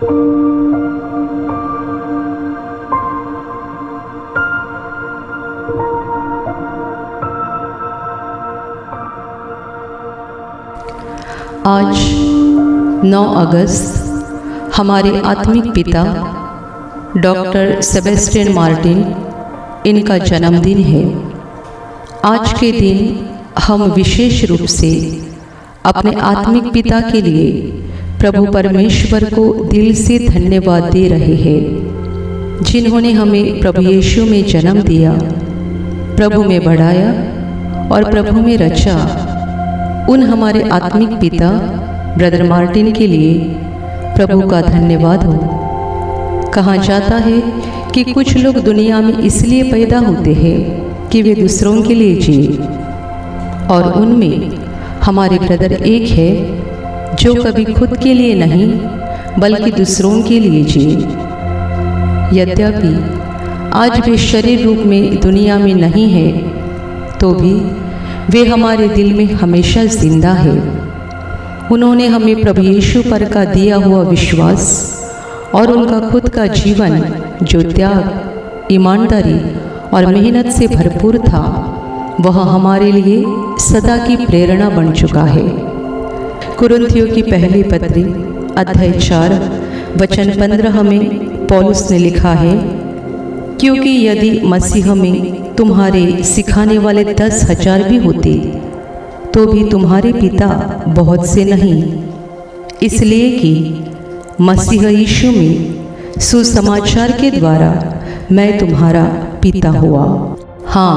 आज 9 अगस्त हमारे आत्मिक पिता डॉक्टर सेबेस्टियन मार्टिन इनका जन्मदिन है। आज के दिन हम विशेष रूप से अपने आत्मिक पिता के लिए प्रभु परमेश्वर को दिल से धन्यवाद दे रहे हैं, जिन्होंने हमें प्रभु यीशु में जन्म दिया, प्रभु में बढ़ाया और प्रभु में रचा। उन हमारे आत्मिक पिता ब्रदर मार्टिन के लिए प्रभु का धन्यवाद हो। कहा जाता है कि कुछ लोग दुनिया में इसलिए पैदा होते हैं कि वे दूसरों के लिए जिए, और उनमें हमारे ब्रदर एक है जो कभी खुद के लिए नहीं बल्कि दूसरों के लिए जिए। यद्यपि आज वे शरीर रूप में दुनिया में नहीं है, तो भी वे हमारे दिल में हमेशा जिंदा है। उन्होंने हमें प्रभु यीशु पर का दिया हुआ विश्वास और उनका खुद का जीवन जो त्याग, ईमानदारी और मेहनत से भरपूर था, वह हमारे लिए सदा की प्रेरणा बन चुका है। कुरिन्थियों की पहली पत्री अध्याय 4 वचन 15 में पौलुस ने लिखा है, क्योंकि यदि मसीह में तुम्हारे सिखाने वाले 10,000 भी होते तो भी तुम्हारे पिता बहुत से नहीं, इसलिए कि मसीह यीशु में सुसमाचार के द्वारा मैं तुम्हारा पिता हुआ। हाँ,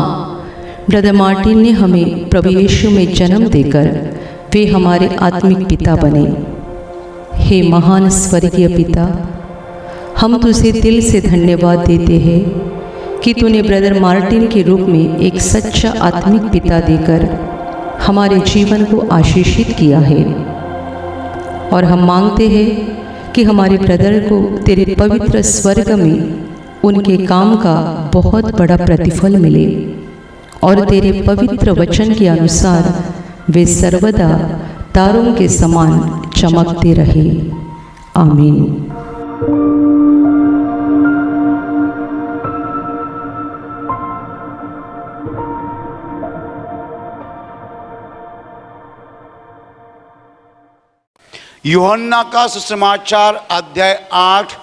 ब्रदर मार्टिन ने हमें प्रभु यीशु में जन्म देकर वे हमारे आत्मिक पिता बने। हे महान स्वर्गीय पिता, हम तुझे दिल से धन्यवाद देते हैं कि तूने ब्रदर मार्टिन के रूप में एक सच्चा आत्मिक पिता देकर हमारे जीवन को आशीषित किया है, और हम मांगते हैं कि हमारे ब्रदर को तेरे पवित्र स्वर्ग में उनके काम का बहुत बड़ा प्रतिफल मिले, और तेरे पवित्र वचन के अनुसार वे सर्वदा तारों के समान चमकते रहे। आमीन। यूहन्ना का सुसमाचार अध्याय 8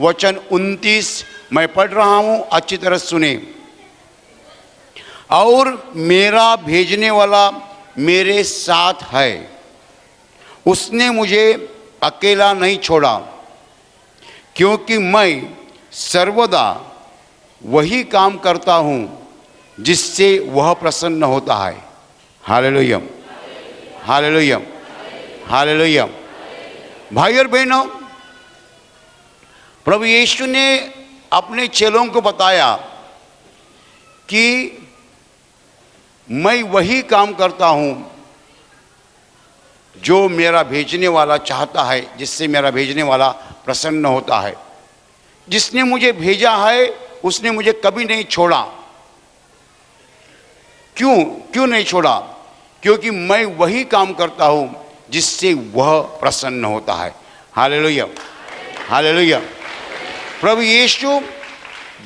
वचन 29 मैं पढ़ रहा हूं, अच्छी तरह सुने। और मेरा भेजने वाला मेरे साथ है, उसने मुझे अकेला नहीं छोड़ा, क्योंकि मैं सर्वदा वही काम करता हूं जिससे वह प्रसन्न होता है। Hallelujah, hallelujah, hallelujah. भाई और बहनों, प्रभु यीशु ने अपने चेलों को बताया कि मैं वही काम करता हूं जो मेरा भेजने वाला चाहता है, जिससे मेरा भेजने वाला प्रसन्न होता है। जिसने मुझे भेजा है उसने मुझे कभी नहीं छोड़ा। क्यों नहीं छोड़ा? क्योंकि मैं वही काम करता हूं जिससे वह प्रसन्न होता है। Hallelujah, hallelujah. प्रभु यीशु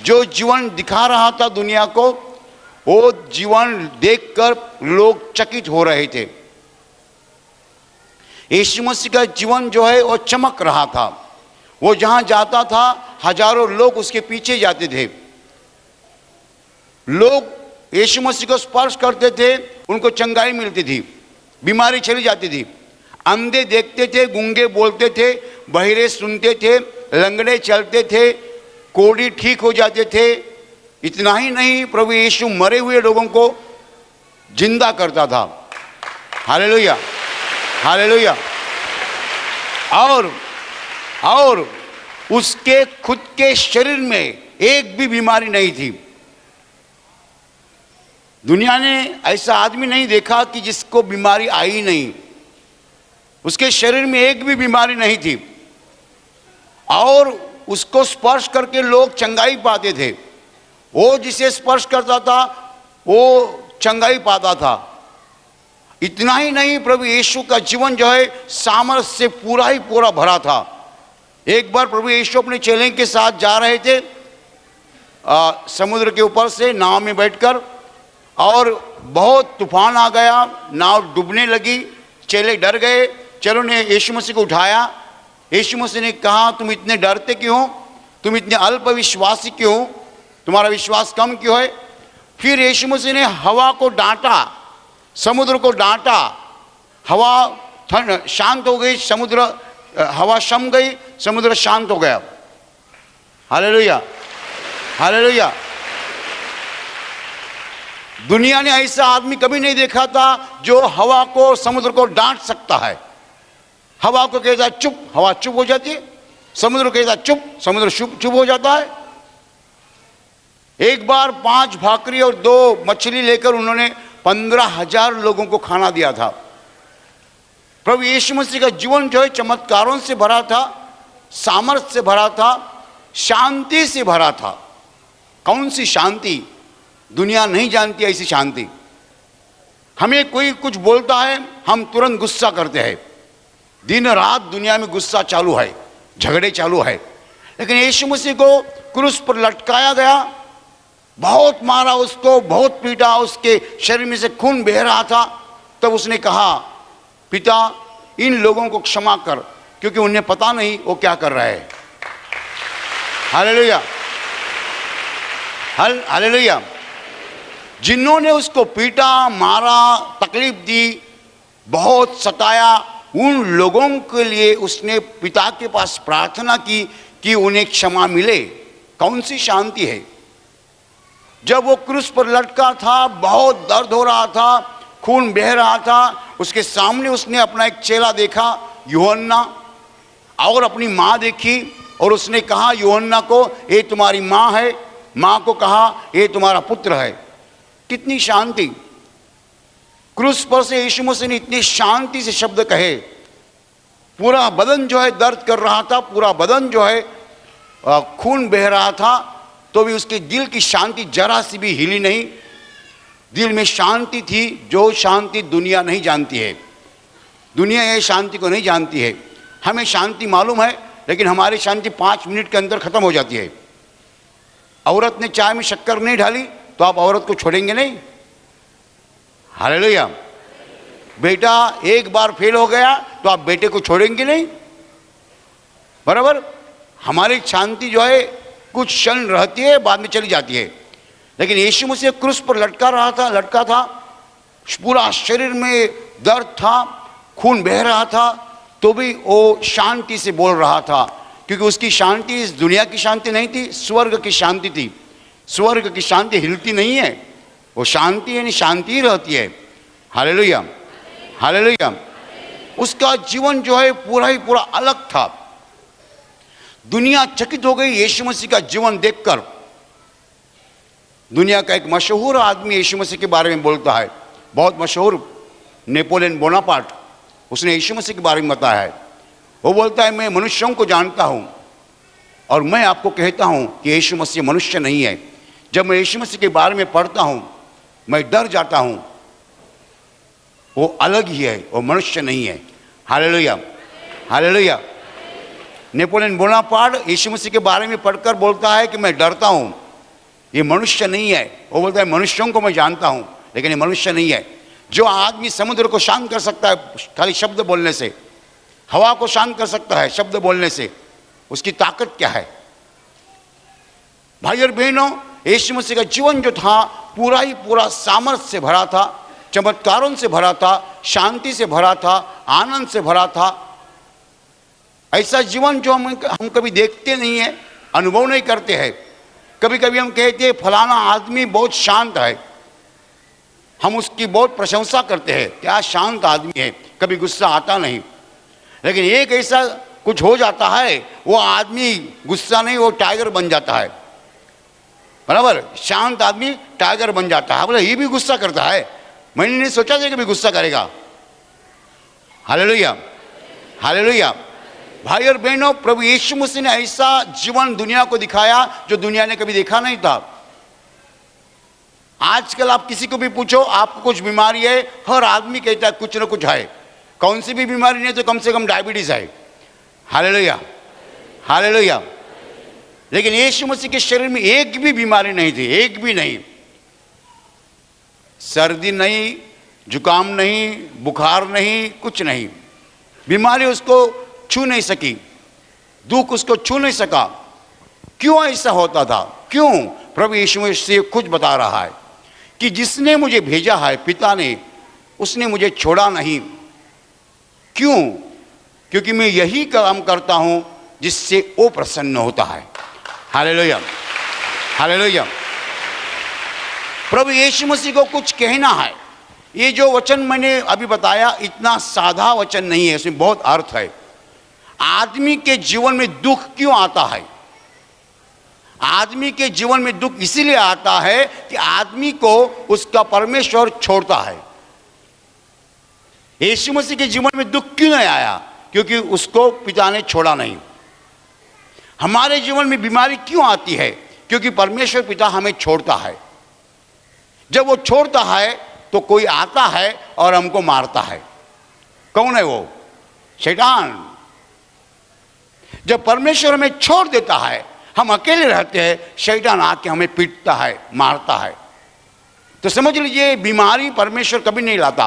जो जीवन दिखा रहा था दुनिया को, वो जीवन देखकर लोग चकित हो रहे थे। यीशु मसीह का जीवन जो है वो चमक रहा था। वो जहां जाता था हजारों लोग उसके पीछे जाते थे। लोग यीशु मसीह को स्पर्श करते थे, उनको चंगाई मिलती थी, बीमारी चली जाती थी। अंधे देखते थे, गूंगे बोलते थे, बहिरे सुनते थे, लंगड़े चलते थे, कोढ़ी ठीक हो जाते थे। इतना ही नहीं, प्रभु यीशु मरे हुए लोगों को जिंदा करता था। Hallelujah, hallelujah. और उसके खुद के शरीर में एक भी बीमारी नहीं थी। दुनिया ने ऐसा आदमी नहीं देखा कि जिसको बीमारी आई नहीं। उसके शरीर में एक भी बीमारी नहीं थी, और उसको स्पर्श करके लोग चंगाई पाते थे। वो जिसे स्पर्श करता था वो चंगाई पाता था। इतना ही नहीं, प्रभु यीशु का जीवन जो है सामर्थ्य से पूरा ही पूरा भरा था। एक बार प्रभु यीशु अपने चेले के साथ जा रहे थे समुद्र के ऊपर से नाव में बैठकर, और बहुत तूफान आ गया, नाव डूबने लगी। चेले डर गए। चेलों ने यीशु मसीह को उठाया। यीशु मसीह ने कहा, तुम इतने डरते क्यों हो? तुम इतने अल्प विश्वासी क्यों हो? तुम्हारा विश्वास कम क्यों है? फिर यीशु मसीह ने हवा को डांटा, समुद्र को डांटा। हवा ठंड शांत हो गई, समुद्र हवा शम गई, समुद्र शांत हो गया। Hallelujah, hallelujah. दुनिया ने ऐसा आदमी कभी नहीं देखा था जो हवा को, समुद्र को डांट सकता है। हवा को कहता है चुप, हवा चुप हो जाती है। समुद्र कहता है चुप, समुद्र चुप हो जाता है। एक बार 5 भाकरी और 2 मछली लेकर उन्होंने 15,000 लोगों को खाना दिया था। प्रभु यीशु मसीह का जीवन जो है चमत्कारों से भरा था, सामर्थ्य से भरा था, शांति से भरा था। कौन सी शांति? दुनिया नहीं जानती ऐसी शांति। हमें कोई कुछ बोलता है, हम तुरंत गुस्सा करते हैं। दिन रात दुनिया में गुस्सा चालू है, झगड़े चालू है। लेकिन यीशु मसीह को क्रूस पर लटकाया गया, बहुत मारा उसको, बहुत पीटा, उसके शरीर में से खून बह रहा था। तब उसने कहा, पिता इन लोगों को क्षमा कर, क्योंकि उन्हें पता नहीं वो क्या कर रहे हैं। Hallelujah, hallelujah. जिन्होंने उसको पीटा, मारा, तकलीफ दी, बहुत सताया, उन लोगों के लिए उसने पिता के पास प्रार्थना की कि उन्हें क्षमा मिले। कौन सी शांति है? जब वो क्रूस पर लटका था, बहुत दर्द हो रहा था, खून बह रहा था, उसके सामने उसने अपना एक चेला देखा, यूहन्ना, और अपनी माँ देखी, और उसने कहा यूहन्ना को, ये तुम्हारी माँ है। माँ को कहा, ये तुम्हारा पुत्र है। कितनी शांति! क्रूस पर से यीशु मसीह ने इतनी शांति से शब्द कहे। पूरा बदन जो है दर्द कर रहा था, पूरा बदन जो है खून बह रहा था, तो भी उसके दिल की शांति जरा सी भी हिली नहीं। दिल में शांति थी, जो शांति दुनिया नहीं जानती है। दुनिया ये शांति को नहीं जानती है। हमें शांति मालूम है, लेकिन हमारी शांति 5 मिनट के अंदर खत्म हो जाती है। औरत ने चाय में शक्कर नहीं डाली तो आप औरत को छोड़ेंगे नहीं। हालेलुया। बेटा एक बार फेल हो गया तो आप बेटे को छोड़ेंगे नहीं, बराबर। हमारी शांति जो है कुछ क्षण रहती है, बाद में चली जाती है। लेकिन यीशु मसीह क्रूस पर लटका था, पूरा शरीर में दर्द था, खून बह रहा था, तो भी वो शांति से बोल रहा था, क्योंकि उसकी शांति इस दुनिया की शांति नहीं थी, स्वर्ग की शांति थी। स्वर्ग की शांति हिलती नहीं है, वो शांति यानी शांति ही रहती है। Hallelujah, hallelujah. उसका जीवन जो है पूरा ही पूरा अलग था। दुनिया चकित हो गई यीशु मसीह का जीवन देखकर। दुनिया का एक मशहूर आदमी यीशु मसीह के बारे में बोलता है, बहुत मशहूर, नेपोलियन बोनापार्ट, उसने यीशु मसीह के बारे में बताया है। वो बोलता है, मैं मनुष्यों को जानता हूँ और मैं आपको कहता हूँ कि यीशु मसीह मनुष्य नहीं है। जब मैं यीशु मसीह के बारे में पढ़ता हूँ मैं डर जाता हूँ। वो अलग ही है, वो मनुष्य नहीं है। Hallelujah, hallelujah. नेपोलियन बोनापार्ट यीशु मसीह के बारे में पढ़कर बोलता है कि मैं डरता हूँ, ये मनुष्य नहीं है। वो बोलता है मनुष्यों को मैं जानता हूँ, लेकिन ये मनुष्य नहीं है। जो आदमी समुद्र को शांत कर सकता है खाली शब्द बोलने से, हवा को शांत कर सकता है शब्द बोलने से, उसकी ताकत क्या है? भाई और बहनों, यीशु मसीह का जीवन जो था पूरा ही पूरा सामर्थ्य से भरा था, चमत्कारों से भरा था, शांति से भरा था, आनंद से भरा था। ऐसा जीवन जो हम कभी देखते नहीं है, अनुभव नहीं करते हैं। कभी कभी हम कहते हैं फलाना आदमी बहुत शांत है, हम उसकी बहुत प्रशंसा करते हैं, क्या शांत आदमी है, कभी गुस्सा आता नहीं। लेकिन एक ऐसा कुछ हो जाता है, वो आदमी गुस्सा नहीं, वो टाइगर बन जाता है, बराबर। शांत आदमी टाइगर बन जाता है। बोले ये भी गुस्सा करता है, मैंने नहीं सोचा था कि भी गुस्सा करेगा। Hallelujah, hallelujah. भाई और बहनों, प्रभु यीशु मसीह ने ऐसा जीवन दुनिया को दिखाया जो दुनिया ने कभी देखा नहीं था। आजकल आप किसी को भी पूछो आपको कुछ बीमारी है, हर आदमी कहता है कुछ ना कुछ है। कौन सी भी बीमारी नहीं तो कम से कम डायबिटीज है। Hallelujah, hallelujah. लेकिन यीशु मसीह के शरीर में एक भी बीमारी नहीं थी, एक भी नहीं। सर्दी नहीं, जुकाम नहीं, बुखार नहीं, कुछ नहीं। बीमारी उसको छू नहीं सकी, दुख उसको छू नहीं सका। क्यों ऐसा होता था? क्यों? प्रभु यीशु मसीह खुद बता रहा है कि जिसने मुझे भेजा है, पिता ने, उसने मुझे छोड़ा नहीं। क्यों? क्योंकि मैं यही काम करता हूं जिससे वो प्रसन्न होता है। Hallelujah, hallelujah. प्रभु यीशु मसीह को कुछ कहना है। ये जो वचन मैंने अभी बताया इतना साधा वचन नहीं है, इसमें बहुत अर्थ है। आदमी के जीवन में दुख क्यों आता है? आदमी के जीवन में दुख इसीलिए आता है कि आदमी को उसका परमेश्वर छोड़ता है। यीशु मसीह के जीवन में दुख क्यों नहीं आया? क्योंकि उसको पिता ने छोड़ा नहीं। हमारे जीवन में बीमारी क्यों आती है? क्योंकि परमेश्वर पिता हमें छोड़ता है। जब वो छोड़ता है तो कोई आता है और हमको मारता है। कौन है वो? शैतान। जब परमेश्वर हमें छोड़ देता है, हम अकेले रहते हैं, शैतान आके हमें पीटता है, मारता है। तो समझ लीजिए बीमारी परमेश्वर कभी नहीं लाता।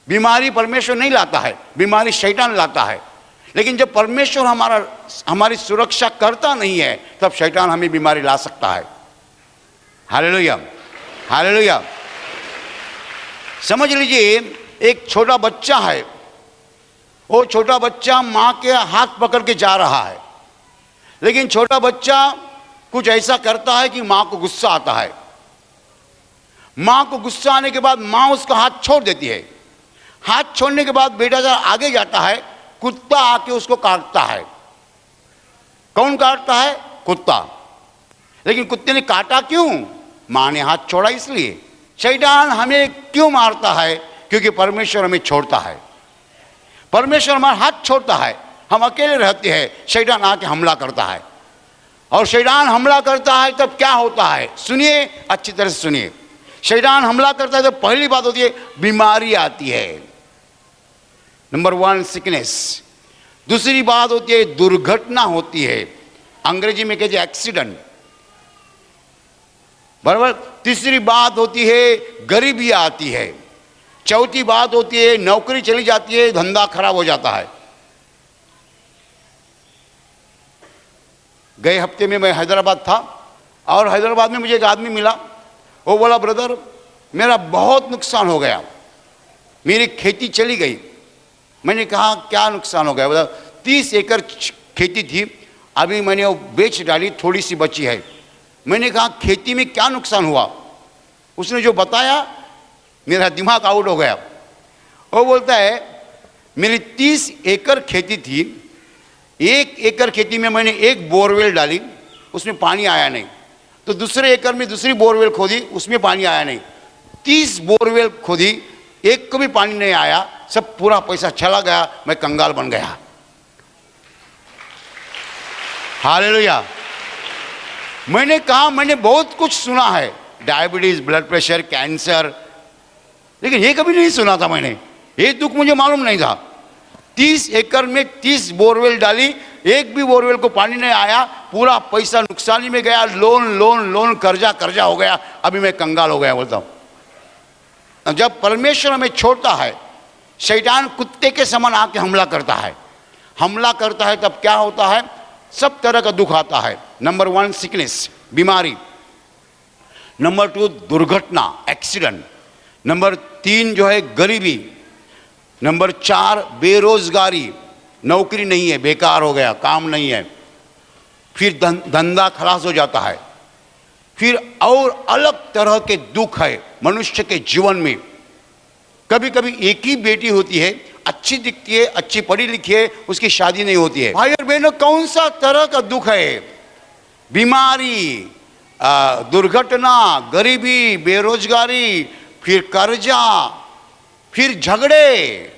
बीमारी परमेश्वर नहीं लाता है, बीमारी शैतान लाता है। लेकिन जब परमेश्वर हमारी सुरक्षा करता नहीं है, तब शैतान हमें बीमारी ला सकता है। Hallelujah, hallelujah. समझ लीजिए एक छोटा बच्चा है, वो छोटा बच्चा माँ के हाथ पकड़ के जा रहा है, लेकिन छोटा बच्चा कुछ ऐसा करता है कि माँ को गुस्सा आता है। माँ को गुस्सा आने के बाद माँ उसका हाथ छोड़ देती है। हाथ छोड़ने के बाद बेटा जब आगे जाता है, कुत्ता आके उसको काटता है। कौन काटता है? कुत्ता। लेकिन कुत्ते ने काटा क्यों? माँ ने हाथ छोड़ा इसलिए। शैतान हमें क्यों मारता है? क्योंकि परमेश्वर हमें छोड़ता है। परमेश्वर हमारा हाथ छोड़ता है, हम अकेले रहते हैं, शैतान आके हमला करता है। और शैतान हमला करता है तब क्या होता है? सुनिए, अच्छी तरह से सुनिए। शैतान हमला करता है तो पहली बात होती है बीमारी आती है। Number 1 sickness. दूसरी बात होती है दुर्घटना होती है, अंग्रेजी में कहते हैं एक्सीडेंट, बराबर। तीसरी बात होती है गरीबी आती है। चौथी बात होती है नौकरी चली जाती है, धंधा खराब हो जाता है। गए हफ्ते में मैं हैदराबाद था और हैदराबाद में मुझे एक आदमी मिला। वो बोला, ब्रदर मेरा बहुत नुकसान हो गया, मेरी खेती चली गई। मैंने कहा क्या नुकसान हो गया? बोला 30 एकड़ खेती थी, अभी मैंने वो बेच डाली, थोड़ी सी बची है। मैंने कहा खेती में क्या नुकसान हुआ? उसने जो बताया मेरा दिमाग आउट हो गया। वो बोलता है मेरी 30 एकड़ खेती थी, 1 एकड़ खेती में मैंने एक बोरवेल डाली, उसमें पानी आया नहीं। तो दूसरे एकड़ में दूसरी बोरवेल खोदी, उसमें पानी आया नहीं। 30 बोरवेल खोदी, एक को भी पानी नहीं आया, सब पूरा पैसा चला गया, मैं कंगाल बन गया। हालेलुया। मैंने कहा मैंने बहुत कुछ सुना है, डायबिटीज, ब्लड प्रेशर, कैंसर, लेकिन ये कभी नहीं सुना था मैंने। ये दुख मुझे मालूम नहीं था। 30 एकड़ में 30 बोरवेल डाली, एक भी बोरवेल को पानी नहीं आया, पूरा पैसा नुकसानी में गया, लोन लोन लोन, कर्जा कर्जा हो गया, अभी मैं कंगाल हो गया। बोलता हूं जब परमेश्वर हमें छोड़ता है, शैतान कुत्ते के समान आके हमला करता है। हमला करता है तब क्या होता है? सब तरह का दुख आता है। नंबर 1 सिकनेस, बीमारी। नंबर 2 दुर्घटना, एक्सीडेंट। नंबर 3 जो है गरीबी। नंबर 4 बेरोजगारी, नौकरी नहीं है, बेकार हो गया, काम नहीं है। फिर धंधा खलास हो जाता है। फिर और अलग तरह के दुख है मनुष्य के जीवन में। कभी कभी एक ही बेटी होती है, अच्छी दिखती है, अच्छी पढ़ी लिखी है, उसकी शादी नहीं होती है। भाई और बहनों, कौन सा तरह का दुख है? बीमारी, दुर्घटना, गरीबी, बेरोजगारी, फिर कर्जा, फिर झगड़े।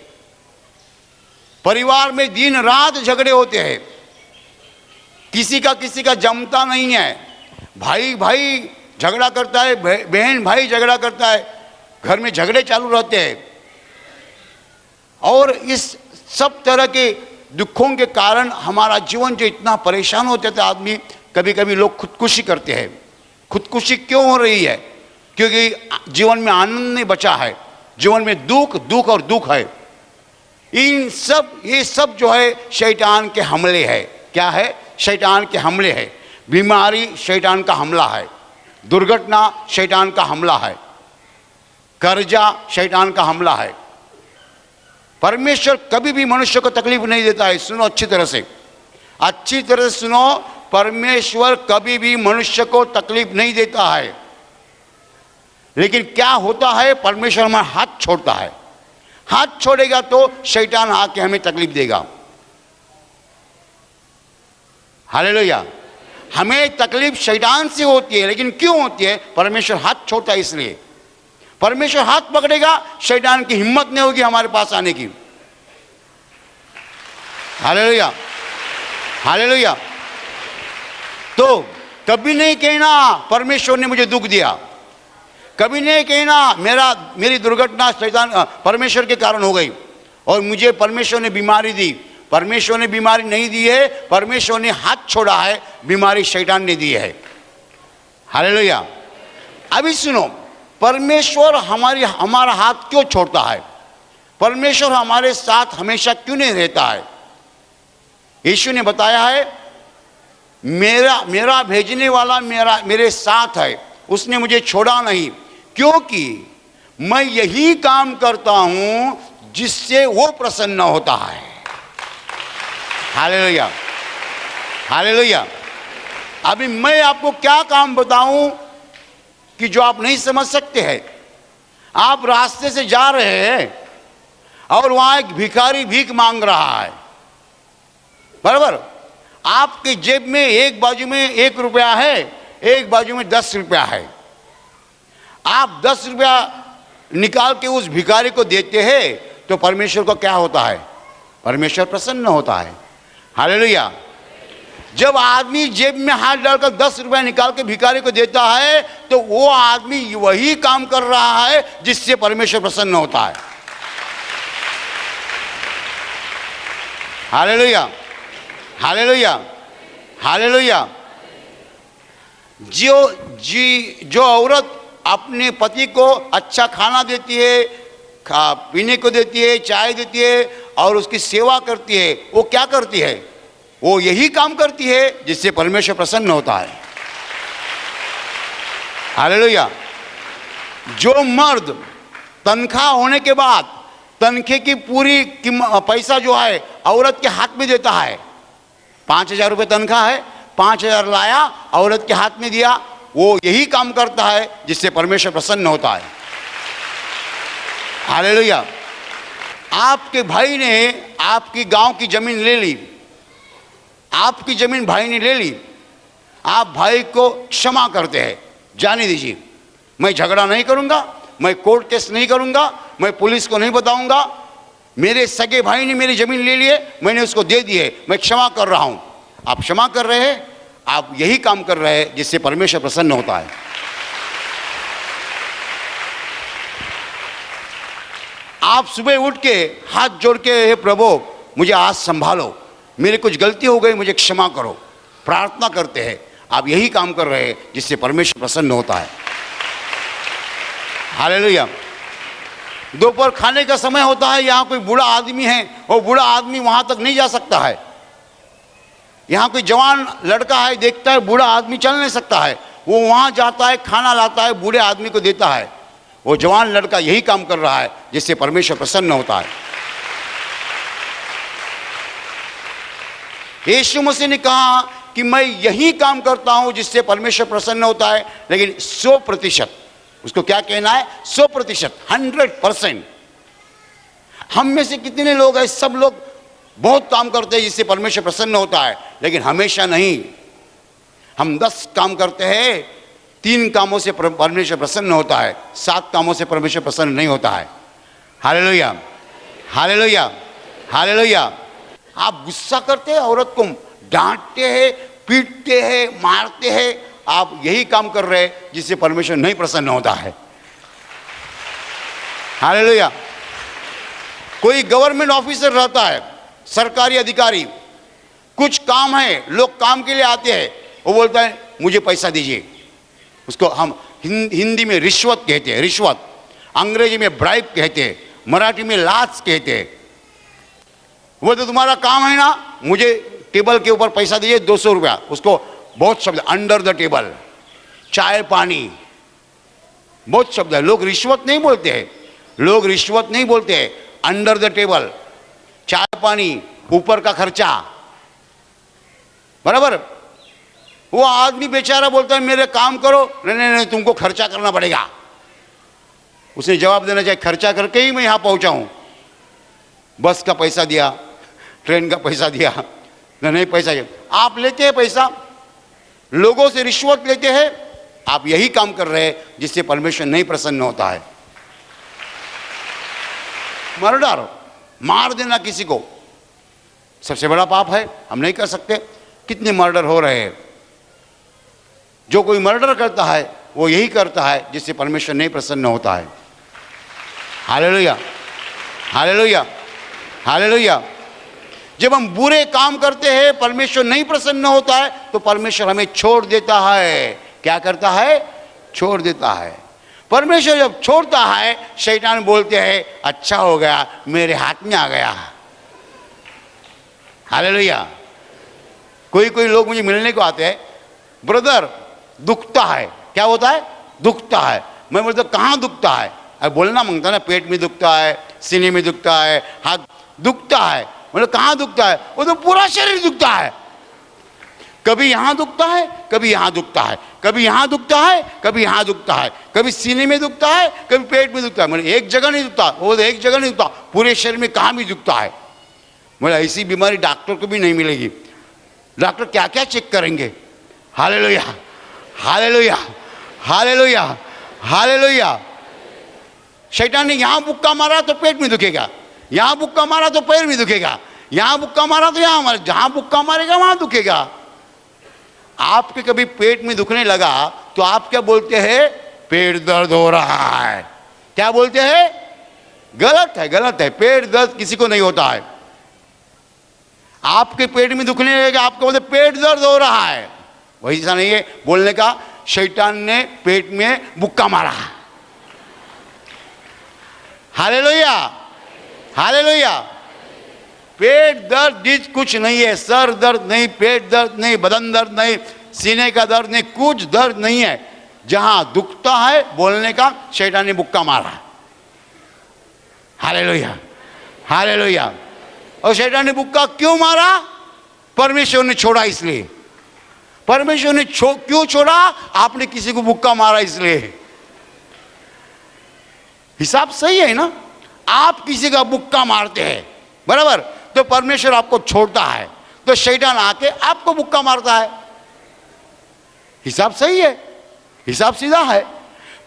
परिवार में दिन रात झगड़े होते हैं, किसी का जमता नहीं है। भाई भाई झगड़ा करता है, बहन भाई झगड़ा करता है, घर में झगड़े चालू रहते हैं। और इस सब तरह के दुखों के कारण हमारा जीवन जो इतना परेशान होते थे आदमी, कभी कभी लोग खुदकुशी करते हैं। खुदकुशी क्यों हो रही है? क्योंकि जीवन में आनंद नहीं बचा है, जीवन में दुख दुख और दुख है। ये सब जो है शैतान के हमले है। क्या है? शैतान के हमले है। बीमारी शैतान का हमला है, दुर्घटना शैतान का हमला है, कर्जा शैतान का हमला है। परमेश्वर कभी भी मनुष्य को तकलीफ नहीं देता है। सुनो अच्छी तरह से सुनो, परमेश्वर कभी भी मनुष्य को तकलीफ नहीं देता है। लेकिन क्या होता है, परमेश्वर हमारा हाथ छोड़ता है। हाथ छोड़ेगा तो शैतान आके हमें तकलीफ देगा। हालेलुया। हमें तकलीफ शैतान से होती है, लेकिन क्यों होती है? परमेश्वर हाथ छोड़ता है। इसलिए परमेश्वर हाथ पकड़ेगा, शैतान की हिम्मत नहीं होगी हमारे पास आने की। Hallelujah, hallelujah. तो कभी नहीं कहना परमेश्वर ने मुझे दुख दिया, कभी नहीं कहना मेरी दुर्घटना शैतान परमेश्वर के कारण हो गई और मुझे परमेश्वर ने बीमारी दी। परमेश्वर ने बीमारी नहीं दी है, परमेश्वर ने हाथ छोड़ा है, बीमारी शैतान ने दी है। हालेलुया। अभी सुनो, परमेश्वर हमारा हाथ क्यों छोड़ता है? परमेश्वर हमारे साथ हमेशा क्यों नहीं रहता है? यीशु ने बताया है, मेरा भेजने वाला मेरे साथ है, उसने मुझे छोड़ा नहीं, क्योंकि मैं यही काम करता हूं जिससे वो प्रसन्न होता है। Hallelujah, hallelujah. अभी मैं आपको क्या काम बताऊं कि जो आप नहीं समझ सकते हैं। आप रास्ते से जा रहे हैं और वहां एक भिखारी भीख मांग रहा है, बराबर? आपके जेब में एक बाजू में 1 रुपया है, एक बाजू में 10 रुपया है। आप 10 रुपया निकाल के उस भिखारी को देते हैं तो परमेश्वर को क्या होता है? परमेश्वर प्रसन्न होता है। हालेलुया। जब आदमी जेब में हाथ डालकर 10 रुपया निकाल के भिखारी को देता है तो वो आदमी वही काम कर रहा है जिससे परमेश्वर प्रसन्न होता है। Hallelujah, hallelujah, hallelujah. जो औरत अपने पति को अच्छा खाना देती है, पीने को देती है, चाय देती है और उसकी सेवा करती है, वो क्या करती है? वो यही काम करती है जिससे परमेश्वर प्रसन्न होता है। हालेलुया। जो मर्द तनख्वाह होने के बाद तनखे की पूरी पैसा जो है औरत के हाथ में देता है, 5,000 रुपये तनख्वाह है, 5,000 लाया औरत के हाथ में दिया, वो यही काम करता है जिससे परमेश्वर प्रसन्न होता है। हालेलुया। आपके भाई ने आपकी गांव की जमीन ले ली, आपकी जमीन भाई ने ले ली, आप भाई को क्षमा करते हैं, जाने दीजिए, मैं झगड़ा नहीं करूंगा, मैं कोर्ट केस नहीं करूंगा, मैं पुलिस को नहीं बताऊंगा, मेरे सगे भाई ने मेरी जमीन ले लिए, मैंने उसको दे दी है, मैं क्षमा कर रहा हूं। आप क्षमा कर रहे हैं, आप यही काम कर रहे हैं जिससे परमेश्वर प्रसन्न होता है। आप सुबह उठ के हाथ जोड़ के, हे प्रभु मुझे आज संभालो, मेरी कुछ गलती हो गई, मुझे क्षमा करो, प्रार्थना करते हैं। आप यही काम कर रहे हैं जिससे परमेश्वर प्रसन्न होता है। हालेलुया। दोपहर खाने का समय होता है, यहाँ कोई बूढ़ा आदमी है, वो बूढ़ा आदमी वहां तक नहीं जा सकता है। यहाँ कोई जवान लड़का है, देखता है बूढ़ा आदमी चल नहीं सकता है, वो वहां जाता है, खाना लाता है, बूढ़े आदमी को देता है। वो जवान लड़का यही काम कर रहा है जिससे परमेश्वर प्रसन्न होता है। यीशु मसीह ने कहा कि मैं यही काम करता हूं जिससे परमेश्वर प्रसन्न होता है, लेकिन 100%, उसको क्या कहना है? 100%, 100%। हम में से कितने लोग हैं? सब लोग बहुत काम करते हैं जिससे परमेश्वर प्रसन्न होता है, लेकिन हमेशा नहीं। हम 10 काम करते हैं, 3 कामों से परमेश्वर प्रसन्न होता है, 7 कामों से परमेश्वर प्रसन्न नहीं होता है। Hallelujah, hallelujah, hallelujah. आप गुस्सा करते हैं, औरत को डांटते हैं, पीटते हैं, मारते हैं, आप यही काम कर रहे हैं जिससे परमेश्वर नहीं प्रसन्न होता है। हालेलुया। कोई गवर्नमेंट ऑफिसर रहता है, सरकारी अधिकारी, कुछ काम है, लोग काम के लिए आते हैं, वो बोलता है मुझे पैसा दीजिए, उसको हम हिंदी में रिश्वत कहते हैं, रिश्वत, अंग्रेजी में ब्राइब कहते हैं, मराठी में लाच कहते हैं। वो तो तुम्हारा काम है ना, मुझे टेबल के ऊपर पैसा दीजिए 200 रुपया, उसको बहुत शब्द, अंडर द टेबल, चाय पानी, बहुत शब्द है। लोग रिश्वत नहीं बोलते हैं, लोग रिश्वत नहीं बोलते हैं, अंडर द टेबल, चाय पानी, ऊपर का खर्चा, बराबर। वो आदमी बेचारा बोलता है मेरे काम करो, नहीं नहीं नहीं तुमको खर्चा करना पड़ेगा। उसने जवाब देना चाहिए खर्चा करके ही मैं यहां पहुंचा हूं, बस का पैसा दिया, ट्रेन का पैसा दिया, नहीं पैसा दिया। आप लेते हैं पैसा, लोगों से रिश्वत लेते हैं, आप यही काम कर रहे हैं जिससे परमेश्वर नहीं प्रसन्न होता है। मर्डर, मार देना किसी को सबसे बड़ा पाप है, हम नहीं कर सकते। कितने मर्डर हो रहे हैं। जो कोई मर्डर करता है वो यही करता है जिससे परमेश्वर नहीं प्रसन्न होता है। Hallelujah, hallelujah, hallelujah. जब हम बुरे काम करते हैं, परमेश्वर नहीं प्रसन्न होता है, तो परमेश्वर हमें छोड़ देता है। क्या करता है? छोड़ देता है। परमेश्वर जब छोड़ता है, शैतान बोलते हैं अच्छा हो गया, मेरे हाथ में आ गया। हालेलुया। कोई कोई लोग मुझे मिलने को आते हैं, ब्रदर दुखता है। क्या होता है? दुखता है। मैं बोलता कहाँ दुखता है? अब बोलना मांगता ना, पेट में दुखता है, सीने में दुखता है, हाथ दुखता है। मतलब कहाँ दुखता है? वो तो पूरा शरीर दुखता है। कभी यहाँ दुखता है, कभी यहाँ दुखता है, कभी यहाँ दुखता है, कभी यहाँ दुखता है, कभी सीने में दुखता है, कभी पेट में दुखता है। मतलब एक जगह नहीं दुखता, वो एक जगह नहीं दुखता, पूरे शरीर में कहाँ भी दुखता है। मतलब ऐसी बीमारी डॉक्टर को भी नहीं मिलेगी। डॉक्टर क्या क्या चेक करेंगे। Hallelujah, hallelujah, hallelujah, hallelujah. शैतान ने यहाँ बुक्का मारा तो पेट में दुखेगा, यहाँ बुक्का मारा तो पैर में दुखेगा, यहाँ बुक्का मारा तो यहाँ मारा, जहाँ बुक्का मारेगा वहाँ दुखेगा। आपके कभी पेट में दुखने लगा तो आप क्या बोलते हैं? पेट दर्द हो रहा है। क्या बोलते हैं? गलत है, गलत है। पेट दर्द किसी को नहीं होता है। आपके पेट में दुखने लगेगा, आपको बोलते पेट दर्द हो रहा है, वही ऐसा नहीं है बोलने का शैतान ने पेट में बुक्का मारा। Hallelujah, hallelujah. पेट दर्द इज कुछ नहीं है, सर दर्द नहीं, पेट दर्द नहीं, बदन दर्द नहीं, सीने का दर्द नहीं, कुछ दर्द नहीं है। जहां दुखता है बोलने का शैतान ने बुक्का मारा। Hallelujah, hallelujah. और शैतान ने बुक्का क्यों मारा? परमेश्वर ने छोड़ा इसलिए। परमेश्वर ने क्यों छोड़ा? आपने किसी को बुक्का मारा इसलिए। हिसाब सही है ना? आप किसी का बुक्का मारते हैं, बराबर, तो परमेश्वर आपको छोड़ता है, तो शैतान आके आपको बुक्का मारता है। हिसाब सही है, हिसाब सीधा है।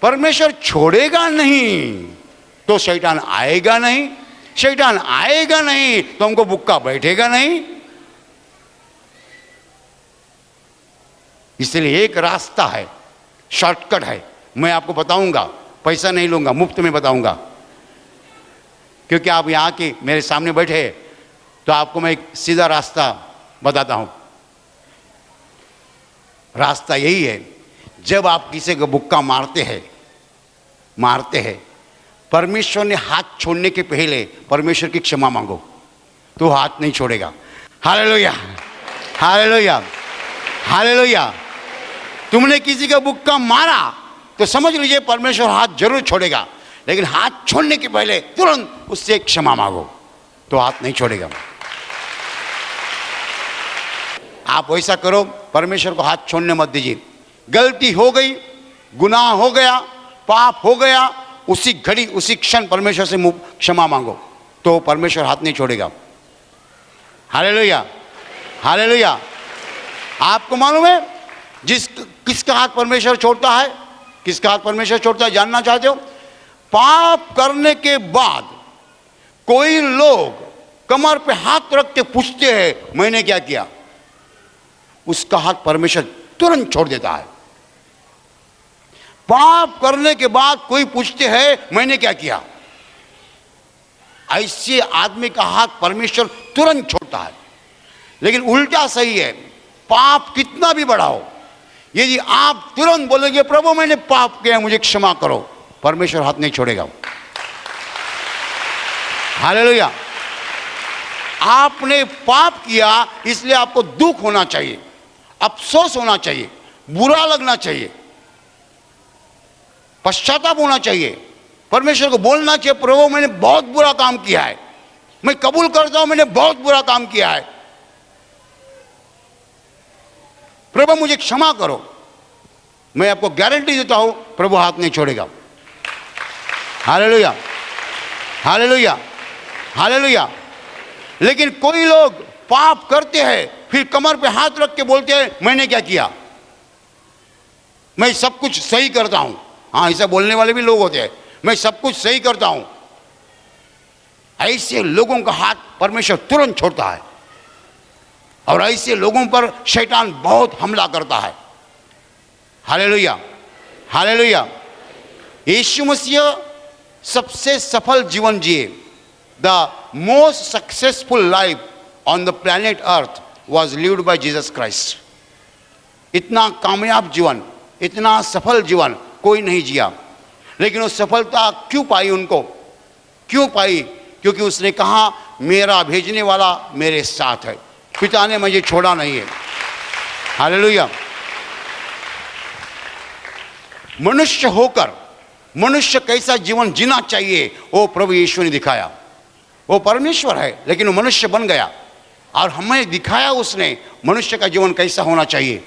परमेश्वर छोड़ेगा नहीं तो शैतान आएगा नहीं, शैतान आएगा नहीं तो हमको बुक्का बैठेगा नहीं। इसलिए एक रास्ता है, शॉर्टकट है, मैं आपको बताऊंगा, पैसा नहीं लूंगा, मुफ्त में बताऊंगा, क्योंकि आप यहाँ के मेरे सामने बैठे तो आपको मैं एक सीधा रास्ता बताता हूं। रास्ता यही है, जब आप किसी को बुक्का मारते हैं, परमेश्वर ने हाथ छोड़ने के पहले परमेश्वर की क्षमा मांगो, तो हाथ नहीं छोड़ेगा। Hallelujah, hallelujah, hallelujah. तुमने किसी का बुक्का मारा तो समझ लीजिए परमेश्वर हाथ जरूर छोड़ेगा, लेकिन हाथ छोड़ने के पहले तुरंत उससे क्षमा मांगो, तो हाथ नहीं छोड़ेगा। आप वैसा करो, परमेश्वर को हाथ छोड़ने मत दीजिए। गलती हो गई, गुनाह हो गया, पाप हो गया, उसी घड़ी उसी क्षण परमेश्वर से क्षमा मांगो, तो परमेश्वर हाथ नहीं छोड़ेगा। Hallelujah, hallelujah. आपको मालूम है किसका हाथ परमेश्वर छोड़ता है? किसका हाथ परमेश्वर छोड़ता है जानना चाहते हो? पाप करने के बाद कोई लोग कमर पे हाथ रख के पूछते हैं मैंने क्या किया, उसका हाथ परमेश्वर तुरंत छोड़ देता है। पाप करने के बाद कोई पूछते हैं मैंने क्या किया, ऐसे आदमी का हाथ परमेश्वर तुरंत छोड़ता है। लेकिन उल्टा सही है, पाप कितना भी बड़ा हो, यदि आप तुरंत बोलेंगे प्रभु मैंने पाप किया मुझे क्षमा करो, परमेश्वर हाथ नहीं छोड़ेगा। हालेलुया। आपने पाप किया इसलिए आपको दुख होना चाहिए, अफसोस होना चाहिए, बुरा लगना चाहिए, पश्चाताप होना चाहिए, परमेश्वर को बोलना चाहिए प्रभु मैंने बहुत बुरा काम किया है, मैं कबूल करता हूं मैंने बहुत बुरा काम किया है, प्रभु मुझे क्षमा करो। मैं आपको गारंटी देता हूं प्रभु हाथ नहीं छोड़ेगा। Hallelujah, hallelujah, hallelujah. लेकिन कोई लोग पाप करते हैं फिर कमर पे हाथ रख के बोलते हैं मैंने क्या किया, मैं सब कुछ सही करता हूं। हाँ, ऐसा बोलने वाले भी लोग होते हैं, मैं सब कुछ सही करता हूं। ऐसे लोगों का हाथ परमेश्वर तुरंत छोड़ता है और ऐसे लोगों पर शैतान बहुत हमला करता है। Hallelujah, hallelujah. यीशु मसीह सबसे सफल जीवन जिए। The most successful life on the planet earth was lived bye Jesus Christ. इतना कामयाब जीवन, इतना सफल जीवन कोई नहीं जिया। लेकिन वो सफलता क्यों पाई उनको, क्यों पाई? क्योंकि उसने कहा मेरा भेजने वाला मेरे साथ है, पिता ने मुझे छोड़ा नहीं है। हालेलुया। मनुष्य होकर मनुष्य कैसा जीवन जीना चाहिए वो प्रभु यीशु ने दिखाया। वो परमेश्वर है लेकिन वो मनुष्य बन गया और हमें दिखाया उसने मनुष्य का जीवन कैसा होना चाहिए।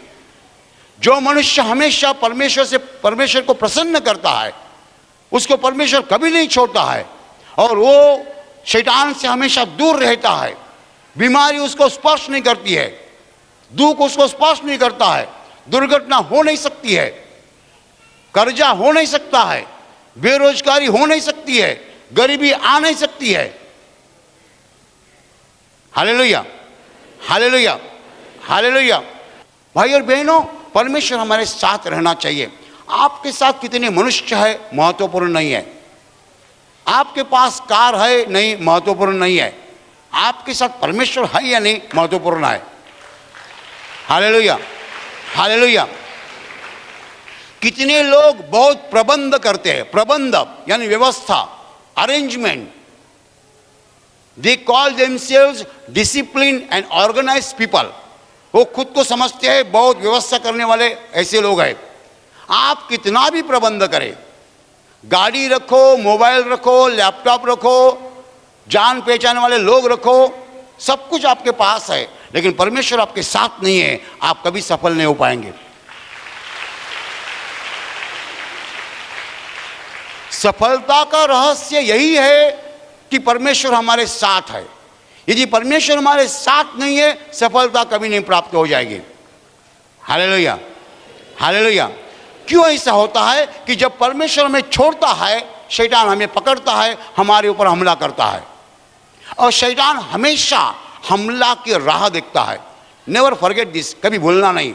जो मनुष्य हमेशा परमेश्वर को प्रसन्न करता है उसको परमेश्वर कभी नहीं छोड़ता है और वो शैतान से हमेशा दूर रहता है। बीमारी उसको स्पर्श नहीं करती है, दुख उसको स्पर्श नहीं करता है, दुर्घटना हो नहीं सकती है, कर्जा हो नहीं सकता है, बेरोजगारी हो नहीं सकती है, गरीबी आ नहीं सकती है। Hallelujah, hallelujah, hallelujah. भाई और बहनों, परमेश्वर हमारे साथ रहना चाहिए। आपके साथ कितने मनुष्य है महत्वपूर्ण नहीं है, आपके पास कार है नहीं महत्वपूर्ण नहीं है, आपके साथ परमेश्वर है या नहीं महत्वपूर्ण है। Hallelujah, hallelujah. कितने लोग बहुत प्रबंध करते हैं, प्रबंध यानी व्यवस्था, arrangement. They call themselves discipline and organised people. वो खुद को समझते हैं बहुत व्यवस्था करने वाले ऐसे लोग हैं। आप कितना भी प्रबंध करें, गाड़ी रखो, मोबाइल रखो, लैपटॉप रखो, जान पहचान वाले लोग रखो, सब कुछ आपके पास है, लेकिन परमेश्वर आपके साथ नहीं है, आप कभी सफल नहीं हो पाएंगे। सफलता का रहस्य यही है कि परमेश्वर हमारे साथ है। यदि परमेश्वर हमारे साथ नहीं है सफलता कभी नहीं प्राप्त हो जाएगी। Hallelujah, hallelujah. क्यों ऐसा होता है कि जब परमेश्वर हमें छोड़ता है शैतान हमें पकड़ता है, हमारे ऊपर हमला करता है और शैतान हमेशा हमला की राह देखता है। नेवर फॉरगेट दिस, कभी भूलना नहीं।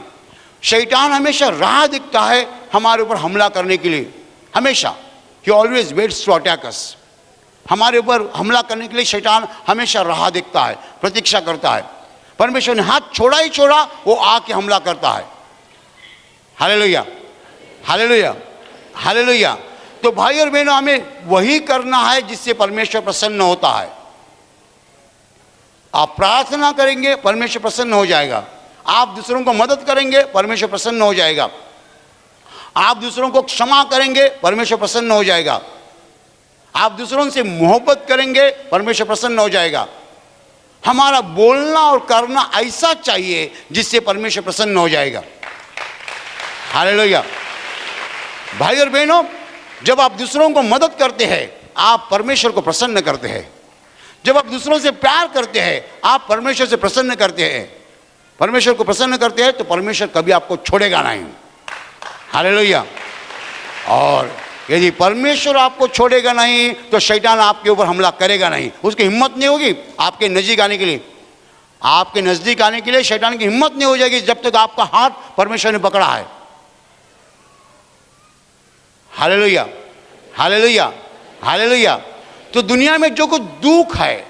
शैतान हमेशा राह दिखता है हमारे ऊपर हमला करने के लिए, हमेशा। He always waits to attack us। हमारे ऊपर हमला करने के लिए शैतान हमेशा राह देखता है, प्रतीक्षा करता है। परमेश्वर ने हाथ छोड़ा ही छोड़ा, वो आके हमला करता है। Hallelujah, hallelujah, hallelujah. तो भाई और बहनों, हमें वही करना है जिससे परमेश्वर प्रसन्न होता है। आप प्रार्थना करेंगे परमेश्वर प्रसन्न हो जाएगा, आप दूसरों को मदद करेंगे परमेश्वर प्रसन्न हो जाएगा, आप दूसरों को क्षमा करेंगे परमेश्वर प्रसन्न हो जाएगा, आप दूसरों से मोहब्बत करेंगे परमेश्वर प्रसन्न हो जाएगा। हमारा बोलना और करना ऐसा चाहिए जिससे परमेश्वर प्रसन्न हो जाएगा। हालेलुया। भाई और बहनों, जब आप दूसरों को मदद करते हैं आप परमेश्वर को प्रसन्न करते हैं। जब आप दूसरों से प्यार करते हैं आप परमेश्वर से प्रसन्न करते हैं। परमेश्वर को प्रसन्न करते हैं तो परमेश्वर कभी आपको छोड़ेगा नहीं। हालेलुया। और यदि परमेश्वर आपको छोड़ेगा नहीं तो शैतान आपके ऊपर हमला करेगा नहीं, उसकी हिम्मत नहीं होगी आपके नज़दीक आने के लिए। आपके नज़दीक आने के लिए शैतान की हिम्मत नहीं हो जाएगी जब तक आपका हाथ परमेश्वर ने पकड़ा है। Hallelujah, hallelujah, hallelujah. तो दुनिया में जो कुछ दुख है,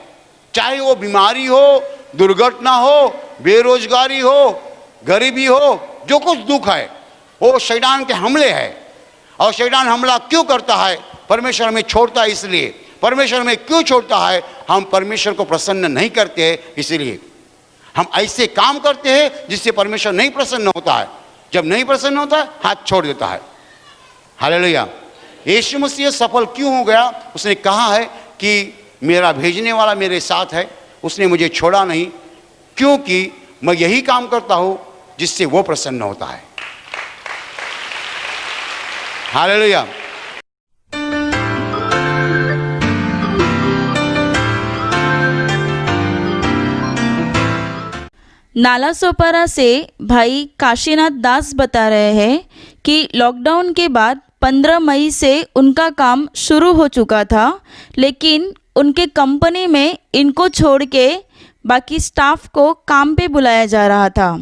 चाहे वो बीमारी हो, दुर्घटना हो, बेरोजगारी हो, गरीबी हो, जो कुछ दुख है वो शैतान के हमले है। और शैतान हमला क्यों करता है? परमेश्वर हमें छोड़ता है इसलिए। परमेश्वर हमें क्यों छोड़ता है? हम परमेश्वर को प्रसन्न नहीं करते हैं, इसलिए हम ऐसे काम करते हैं जिससे परमेश्वर नहीं प्रसन्न होता है। जब नहीं प्रसन्न होता है, हाथ छोड़ देता है। हालेलुया। यीशु मसीह सफल क्यों हो गया? उसने कहा है कि मेरा भेजने वाला मेरे साथ है, उसने मुझे छोड़ा नहीं, क्योंकि मैं यही काम करता हूं जिससे वो प्रसन्न होता है। हालेलुया। नालासोपारा से भाई काशीनाथ दास बता रहे हैं कि लॉकडाउन के बाद 15 मई से उनका काम शुरू हो चुका था, लेकिन उनके कंपनी में इनको छोड़ के बाकी स्टाफ को काम पे बुलाया जा रहा था,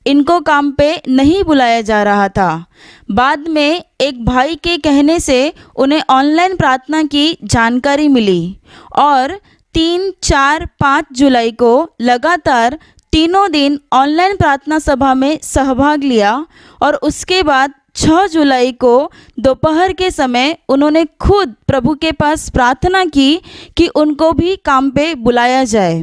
इनको काम पे नहीं बुलाया जा रहा था। बाद में एक भाई के कहने से उन्हें ऑनलाइन प्रार्थना की जानकारी मिली और 3, 4, 5 जुलाई को लगातार तीनों दिन ऑनलाइन प्रार्थना सभा में सहभाग लिया और उसके बाद 6 जुलाई को दोपहर के समय उन्होंने खुद प्रभु के पास प्रार्थना की कि उनको भी काम पे बुलाया जाए।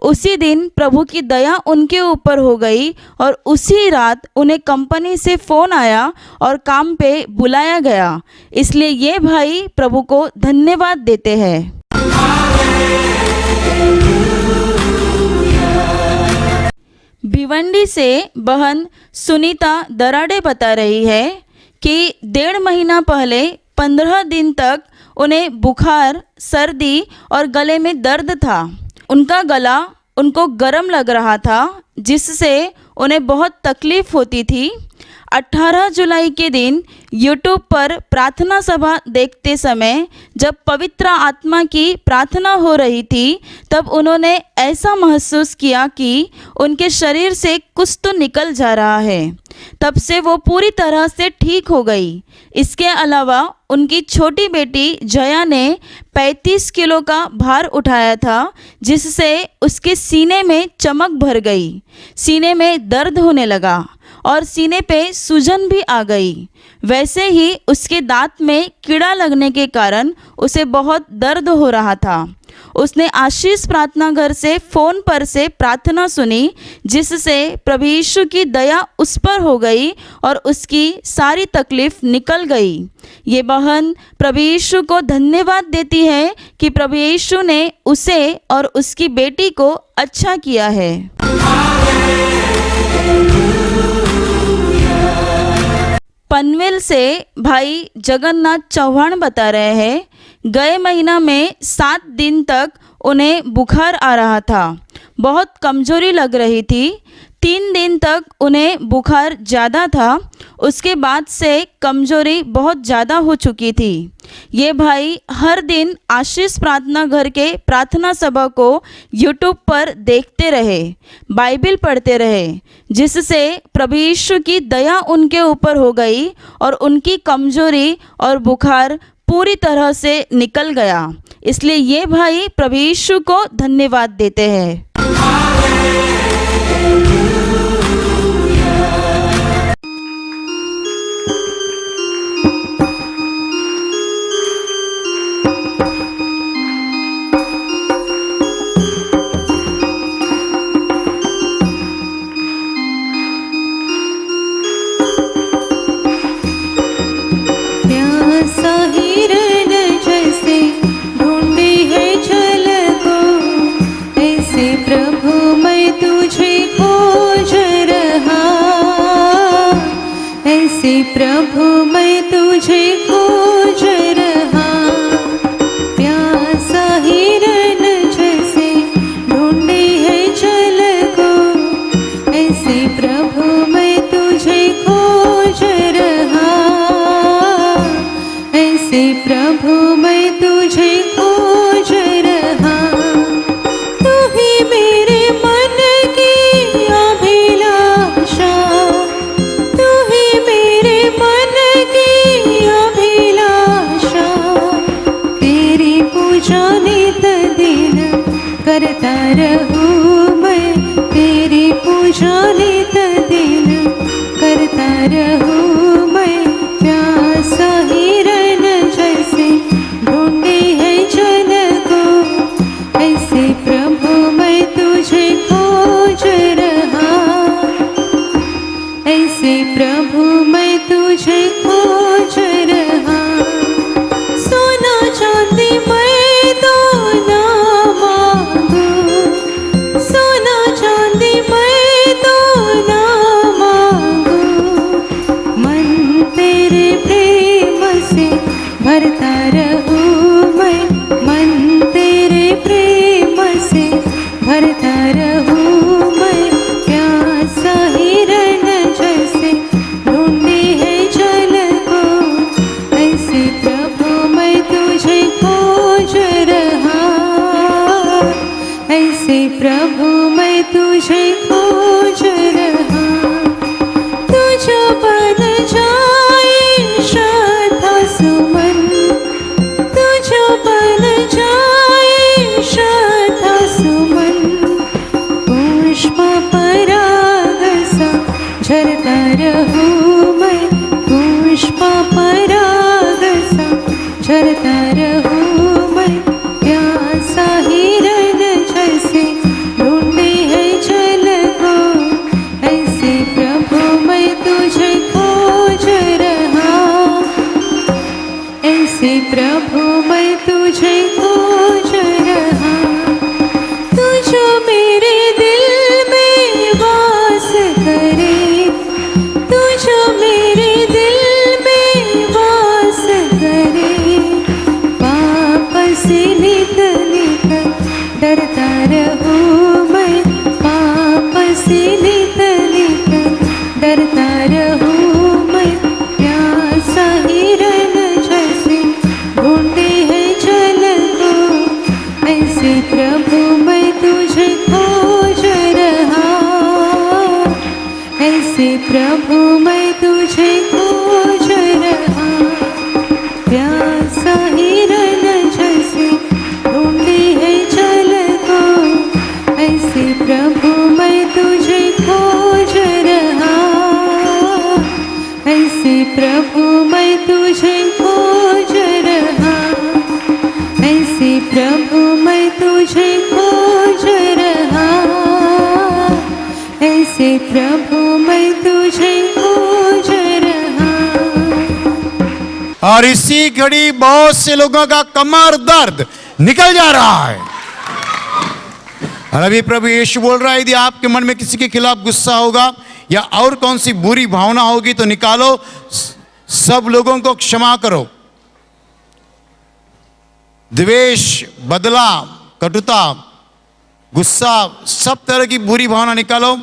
उसी दिन प्रभु की दया उनके ऊपर हो गई और उसी रात उन्हें कंपनी से फ़ोन आया और काम पे बुलाया गया। इसलिए ये भाई प्रभु को धन्यवाद देते हैं। भिवंडी से बहन सुनीता दराड़े बता रही है कि 1.5 महीना पहले 15 दिन तक उन्हें बुखार, सर्दी और गले में दर्द था। उनका गला उनको गर्म लग रहा था, जिससे उन्हें बहुत तकलीफ़ होती थी। 18 जुलाई के दिन यूट्यूब पर प्रार्थना सभा देखते समय जब पवित्र आत्मा की प्रार्थना हो रही थी, तब उन्होंने ऐसा महसूस किया कि उनके शरीर से कुछ तो निकल जा रहा है। तब से वो पूरी तरह से ठीक हो गई। इसके अलावा उनकी छोटी बेटी जया ने 35 किलो का भार उठाया था, जिससे उसके सीने में चमक भर गई, सीने में दर्द होने लगा और सीने पे सूजन भी आ गई। वैसे ही उसके दांत में कीड़ा लगने के कारण उसे बहुत दर्द हो रहा था। उसने आशीष प्रार्थना घर से फ़ोन पर से प्रार्थना सुनी, जिससे प्रभु यीशु की दया उस पर हो गई और उसकी सारी तकलीफ़ निकल गई। ये बहन प्रभु यीशु को धन्यवाद देती है कि प्रभु यीशु ने उसे और उसकी बेटी को अच्छा किया है। पनवेल से भाई जगन्नाथ चौहान बता रहे हैं, गए महीना में 7 दिन तक उन्हें बुखार आ रहा था, बहुत कमज़ोरी लग रही थी। 3 दिन तक उन्हें बुखार ज़्यादा था, उसके बाद से कमज़ोरी बहुत ज़्यादा हो चुकी थी। ये भाई हर दिन आशीष प्रार्थना घर के प्रार्थना सभा को यूट्यूब पर देखते रहे, बाइबल पढ़ते रहे, जिससे प्रभु यीशु की दया उनके ऊपर हो गई और उनकी कमज़ोरी और बुखार पूरी तरह से निकल गया। इसलिए ये भाई प्रभु यीशु को धन्यवाद देते हैं। प्रभु मैं तुझे खोज रहा, प्यासा हिरन जैसे ढूंढे है जल को, ऐसे प्रभु मैं तुझे खोज रहा, ऐसे प्रभु मैं तुझे खोज रहा। तू ही मेरे मन की अभिलाषा, तू ही मेरे मन रहूं मैं तेरी पूजा नित दिन करता रहूं मैं प्यासा हिरन जैसे ढूंढे है जल को ऐसे प्रभु मैं तुझे खोज रहा ऐसे प्रभु मैं तुझे खोज रहा सोना चांदी मैं तो ना मांगू सोना चांदी मैं तो ना मांगू मन तेरे प्रेम से भरता रहूं मैं मन तेरे प्रेम से भरता रहूं मैं प्यासा हिरन जैसे ढूंढे है जल को ऐसे प्रभु मैं तुझे खोज रहा ऐसे प्रभु मैं तुझे खोज रहा तुझ बन जाए श्रद्धा सुमन तुझ बन जाए श्रद्धा सुमन पुष्प पराग सा झरता रहूं मैं पुष्प पराग सा झरता रहूं मैं प्यासा हिरन जैसे ढूंढे है जल को ऐसे प्रभु मैं तुझे खोज रहा ऐसे प्रभु मैं तुझे खोज रहा तू जो मेरे दिल में वास करे तू जो मेरे दिल में वास करे पाप से नित नित डरता रहूं मैं पाप से नित नित डरता रहूं मैं प्यासा हिरन जैसे ढूंढे है जल को ऐसे प्रभु मैं तुझे खोज रहा ऐसे प्रभु मैं तुझे खोज रहा प्यासा हिरन जैसे ढूंढे है जल को ऐसे प्रभु मैं तुझे खोज रहा ऐसे प्रभु मैं तुझे खोज रहा ऐसे प्रभु मैं तुझे खोज रहा ऐसे प्रभु मैं तुझे खोज रहा और इसी घड़ी बहुत से लोगों का कमर दर्द निकल जा रहा है। और अभी प्रभु यीशु बोल रहा है यदि आपके मन में किसी के खिलाफ गुस्सा होगा या और कौन सी बुरी भावना होगी तो निकालो, सब लोगों को क्षमा करो। द्वेष, बदला, कटुता, गुस्सा, सब तरह की बुरी भावना निकालो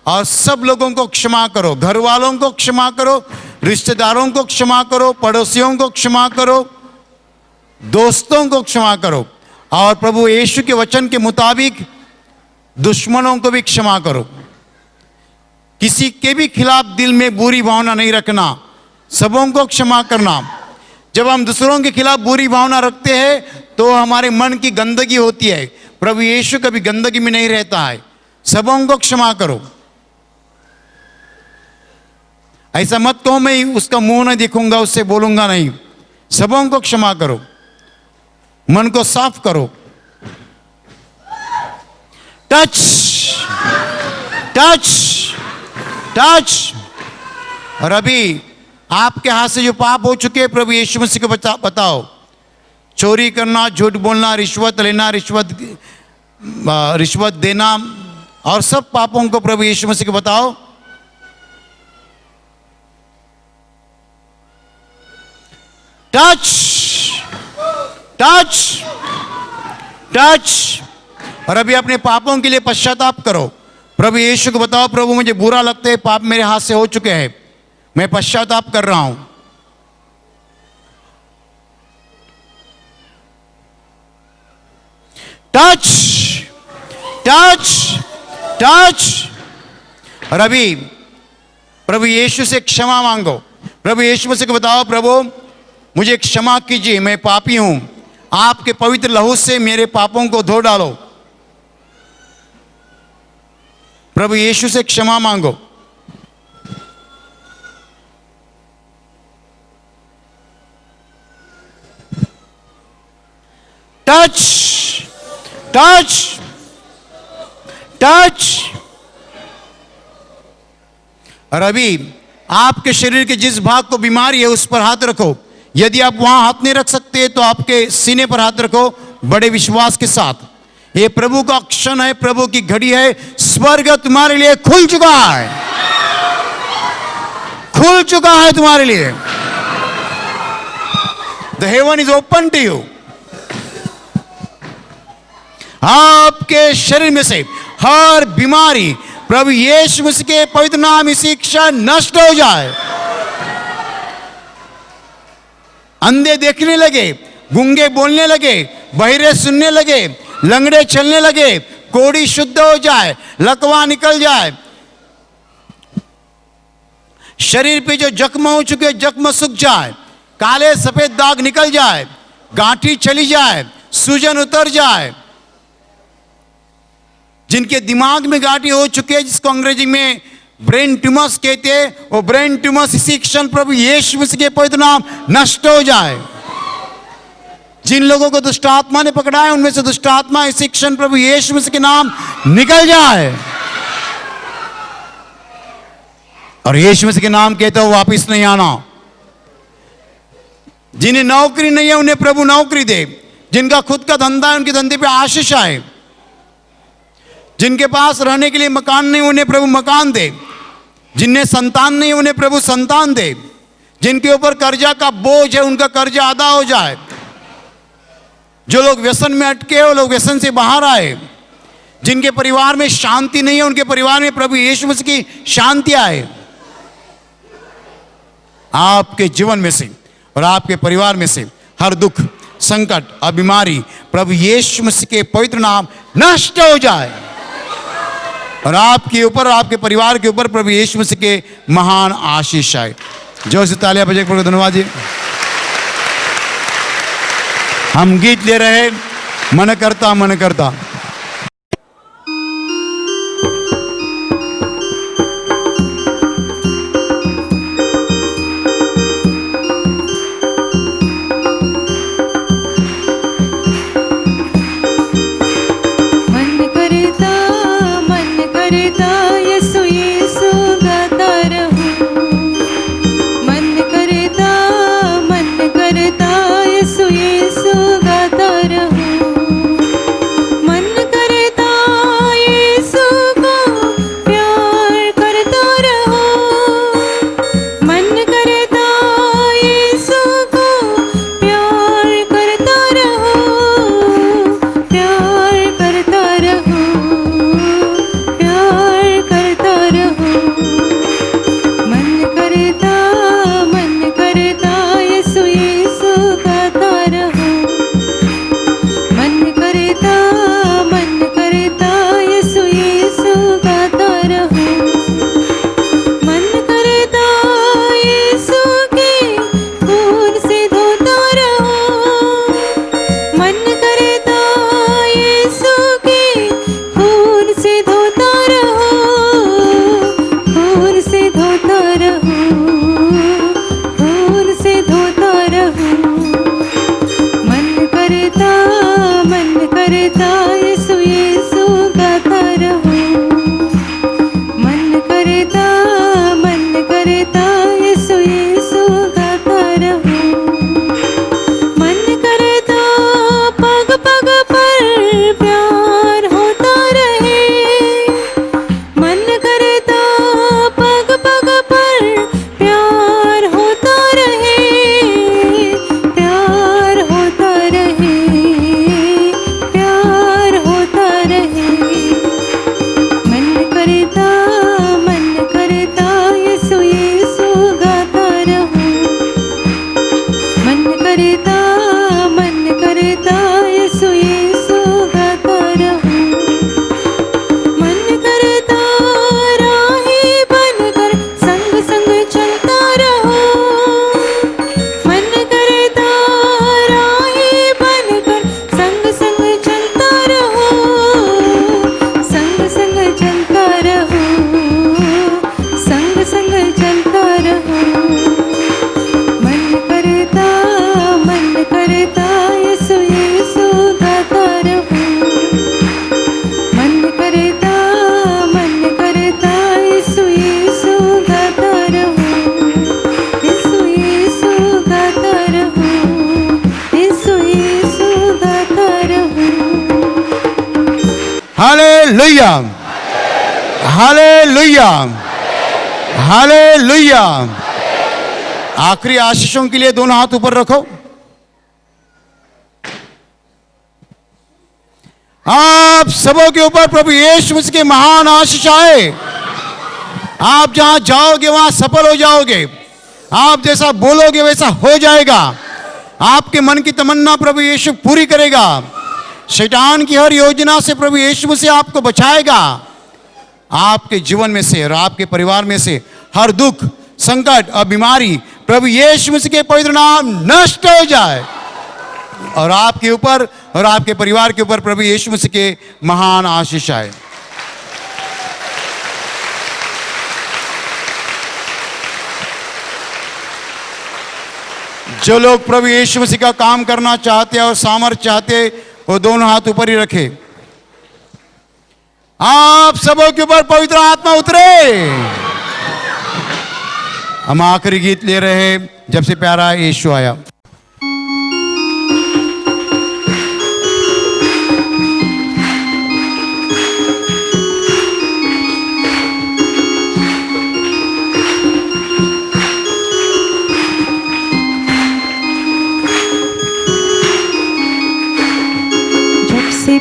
और सब लोगों को क्षमा करो। घर वालों को क्षमा करो, रिश्तेदारों को क्षमा करो, पड़ोसियों को क्षमा करो, दोस्तों को क्षमा करो और प्रभु यीशु के वचन के मुताबिक दुश्मनों को भी क्षमा करो। किसी के भी खिलाफ दिल में बुरी भावना नहीं रखना, सबों को क्षमा करना। जब हम दूसरों के खिलाफ बुरी भावना रखते हैं तो हमारे मन की गंदगी होती है। प्रभु यीशु कभी गंदगी में नहीं रहता है। सबों को क्षमा करो। ऐसा मत कहो मैं उसका मुंह नहीं दिखूंगा, उससे बोलूंगा नहीं। सबों को क्षमा करो, मन को साफ करो। Touch touch touch. और अभी आपके हाथ से जो पाप हो चुके हैं प्रभु यीशु मसीह को बताओ। चोरी करना, झूठ बोलना, रिश्वत लेना, रिश्वत देना और सब पापों को प्रभु यीशु मसीह को बताओ। Touch touch touch. और अभी अपने पापों के लिए पश्चाताप करो। प्रभु यीशु को बताओ, प्रभु मुझे बुरा लगता है, पाप मेरे हाथ से हो चुके हैं, मैं पश्चाताप कर रहा हूं। Touch touch touch. और अभी प्रभु यीशु से क्षमा मांगो। प्रभु यीशु से बताओ, प्रभु मुझे क्षमा कीजिए, मैं पापी हूं, आपके पवित्र लहू से मेरे पापों को धो डालो। प्रभु यीशु से क्षमा मांगो। Touch touch touch. और अभी आपके शरीर के जिस भाग को बीमारी है उस पर हाथ रखो। यदि आप वहां हाथ नहीं रख सकते तो आपके सीने पर हाथ रखो बड़े विश्वास के साथ। ये प्रभु का क्षण है, प्रभु की घड़ी है। स्वर्ग तुम्हारे लिए खुल चुका है, खुल चुका है तुम्हारे लिए। The heaven is open to you. आपके शरीर में से हर बीमारी प्रभु यीशु मसीह के पवित्र नाम इसी क्षण नष्ट हो जाए। अंधे देखने लगे, गूंगे बोलने लगे, बहिरे सुनने लगे, लंगड़े चलने लगे, कोढ़ी शुद्ध हो जाए, लकवा निकल जाए, शरीर पे जो जख्म हो चुके जख्म सूख जाए, काले सफेद दाग निकल जाए, गांठी चली जाए, सूजन उतर जाए। जिनके दिमाग में गांठी हो चुके हैं, जिसको अंग्रेजी में ब्रेन ट्यूमर्स कहते हैं, वो ब्रेन ट्यूमर्स इसी क्षण प्रभु यीशु मसीह के पवित्र नाम नष्ट हो जाए। जिन लोगों को दुष्ट आत्मा ने पकड़ा है उनमें से दुष्ट आत्मा इसी क्षण प्रभु यीशु मसीह के नाम निकल जाए। और यीशु मसीह के नाम कहते हो वापिस नहीं आना। जिन्हें नौकरी नहीं है उन्हें प्रभु नौकरी दे। जिनका खुद का धंधा है उनके धंधे पे आशीष आए। जिनके पास रहने के लिए मकान नहीं उन्हें प्रभु मकान दे। जिन्हें संतान नहीं उन्हें प्रभु संतान दे। जिनके ऊपर कर्जा का बोझ है उनका कर्जा अदा हो जाए। जो लोग व्यसन में अटके वो लोग व्यसन से बाहर आए। जिनके परिवार में शांति नहीं है उनके परिवार में प्रभु यीशु मसीह की शांति आए। आपके जीवन में से और आपके परिवार में से हर दुख, संकट और बीमारी प्रभु यीशु मसीह के पवित्र नाम नष्ट हो जाए। और आपके ऊपर, आपके परिवार के ऊपर प्रभु यीशु मसीह के महान आशीष आए। जो से तालियां बजाकर प्रभु धन्यवाद जी। हम गीत ले रहे मन करता मन करता। मन हालेलुया, हालेलुया, हालेलुया। आखिरी आशीषों के लिए दोनों हाथ ऊपर रखो। आप सबों के ऊपर प्रभु यीशु मसीह की महान आशीष आए। आप जहां जाओगे वहां सफल हो जाओगे। आप जैसा बोलोगे वैसा हो जाएगा। आपके मन की तमन्ना प्रभु यीशु पूरी करेगा। शैतान की हर योजना से प्रभु यीशु मसीह आपको बचाएगा। आपके जीवन में से और आपके परिवार में से हर दुख, संकट और बीमारी प्रभु यीशु मसीह के पवित्र नाम नष्ट हो जाए और आपके ऊपर और आपके परिवार के ऊपर प्रभु यीशु मसीह के महान आशीष आए। जो लोग प्रभु यीशु मसीह का काम करना चाहते हैं और सामर्थ्य चाहते हैं, वो दोनों हाथ ऊपर ही रखे। आप सबों के ऊपर पवित्र आत्मा उतरे। हम आखिरी गीत ले रहे हैं, जब से प्यारा यीशु आया।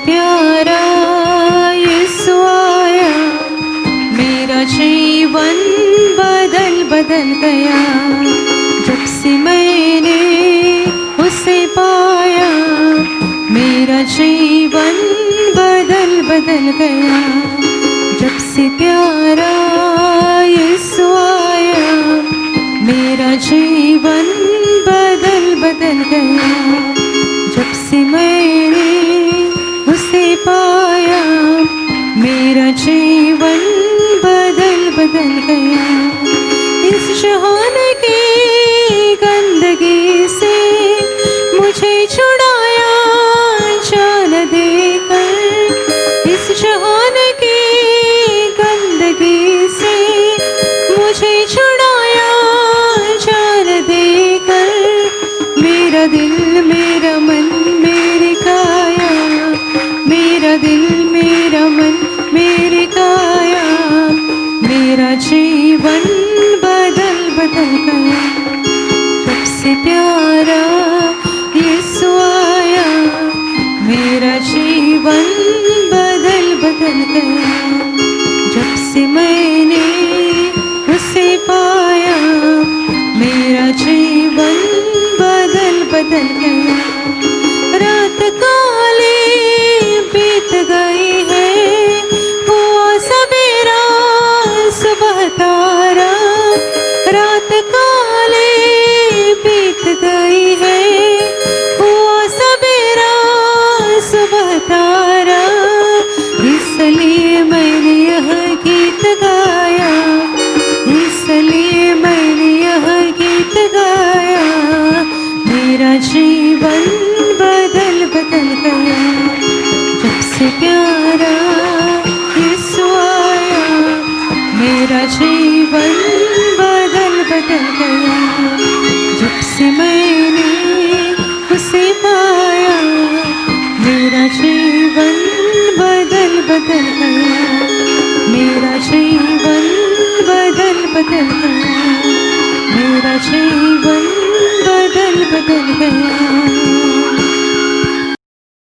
प्यारा यीशु आया, मेरा जीवन बदल गया। जब से मैंने उसे पाया, मेरा जीवन बदल गया। जब से प्यारा यीशु आया, मेरा जीवन बदल गया। जब से मैंने उसे पाया, मेरा जीवन बदल गया। इस जहान की गंदगी से मुझे छुड़ाया जान देकर। इस जहान की गंदगी से मुझे छुड़ाया जान देकर। मेरा दिल, मेरा मन, मेरी काया, मेरा दिल, मेरा मन, मेरी काया, मेरा जीवन बदल गया। जब से प्यारा यीशु आया, मेरा जीवन बदल गया। जब से मैंने उसे पाया, मेरा जीवन बदल गया। रात काली बीत गई है, हुआ सवेरा सुबह तारा। रात काली बीत गई है, हुआ सवेरा सुबह तारा। इसलिए मैंने यह गीत गाया, इसलिए मैंने यह गीत गाया। मेरा जीवन बदल गया। जब से प्यारा यीशु आया, मेरा जीवन बदल गया। जब से मैंने उसे पाया, मेरा जीवन बदल गया। मेरा जीवन बदल गया। मेरा जीवन बदल गया।